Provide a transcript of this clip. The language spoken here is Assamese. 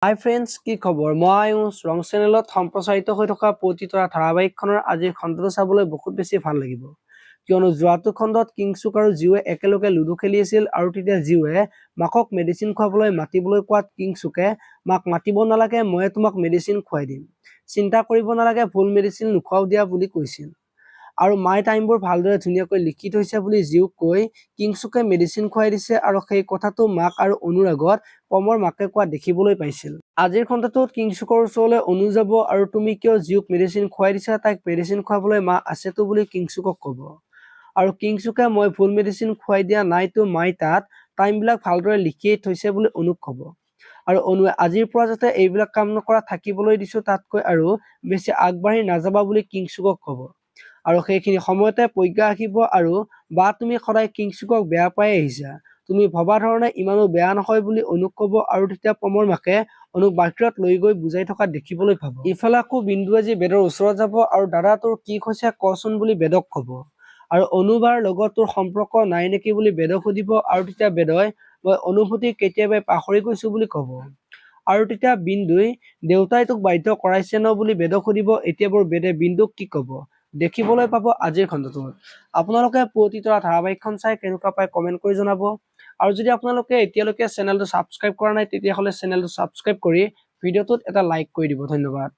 হাই ফ্ৰেণ্ডছ, কি খবৰ? মই আয়ুষ ৰং চেনেলত সম্প্ৰচাৰিত হৈ থকা পতিতৰা ধাৰাবাহিকখনৰ আজিৰ খণ্ডটো চাবলৈ বহুত বেছি ভাল লাগিব। কিয়নো যোৱাটো খণ্ডত কিংচুক আৰু জিউৱে একেলগে লুডু খেলি আছিল আৰু তেতিয়া জিউৱে মাকক মেডিচিন খুৱাবলৈ মাতিবলৈ কোৱাত কিংচুকে মাক মাতিব নালাগে, ময়ে তোমাক মেডিচিন খুৱাই দিম। চিন্তা কৰিব নালাগে, ভুল মেডিচিন নোখোৱাও দিয়া বুলি কৈছিল। আৰু মাই টাইমবোৰ ভালদৰে ধুনীয়াকৈ লিখি থৈছে বুলি জিউক কৈ কিংচুকে মেডিচিন খুৱাই দিছে আৰু সেই কথাটো মাক আৰু অনুৰ আগত পমৰ মাকে কোৱা দেখিবলৈ পাইছিল। আজিৰ খণ্ডটোত কিংচুকৰ ওচৰলৈ অনু যাব আৰু তুমি কিয় জিউক মেডিচিন খুৱাই দিছা, তাইক মেডিচিন খুৱাবলৈ মা আছেতো বুলি কিংচুকক ক'ব। আৰু কিংচুকে মই ভুল মেডিচিন খুৱাই দিয়া নাইতো, মাই তাত টাইমবিলাক ভালদৰে লিখিয়ে থৈছে বুলি অনুক ক'ব। আৰু অনুৱে আজিৰ পৰা যাতে এইবিলাক কাম নকৰা থাকিবলৈ দিছো, তাতকৈ আৰু বেছি আগবাঢ়ি নাযাবা বুলি কিংচুকক ক'ব। আৰু সেইখিনি সময়তে প্ৰজ্ঞা আহিব আৰু বা তুমি সদায় কিংচুকক বেয়া পাই আহিছা, তুমি ভবা ধৰণে ইমানো বেয়া নহয় বুলি অনুক ক'ব। আৰু তেতিয়া পমৰ মাকে অনুক বাহিৰত লৈ গৈ বুজাই থকা দেখিবলৈ পাব। ইফালে আকৌ বিন্দু আজি বেদৰ ওচৰত যাব আৰু দাদা তোৰ কি হৈছে কচোন বুলি বেদক ক'ব। আৰু অনুবাৰ লগত তোৰ সম্পৰ্ক নাই নেকি বুলি বেদক সুধিব আৰু তেতিয়া বেদই মই অনুভূতি কেতিয়াবাই পাহৰি গৈছো বুলি ক'ব। আৰু তেতিয়া বিন্দুই দেউতাই তোক বাধ্য কৰাইছে ন বুলি বেদক সুধিব। এতিয়া বৰ বেদে বিন্দুক কি ক'ব দেখিবলৈ পাব আজিৰ খণ্ডটোত। আপোনালোকে পতিতৰা ধাৰাবাহিকখন চাই কেনেকুৱা পায় কমেণ্ট কৰি জনাব। আৰু যদি আপোনালোকে এতিয়ালৈকে চেনেলটো ছাবস্ক্ৰাইব কৰা নাই, তেতিয়াহ'লে চেনেলটো ছাবস্ক্ৰাইব কৰি ভিডিঅ'টোত এটা লাইক কৰি দিব। ধন্যবাদ।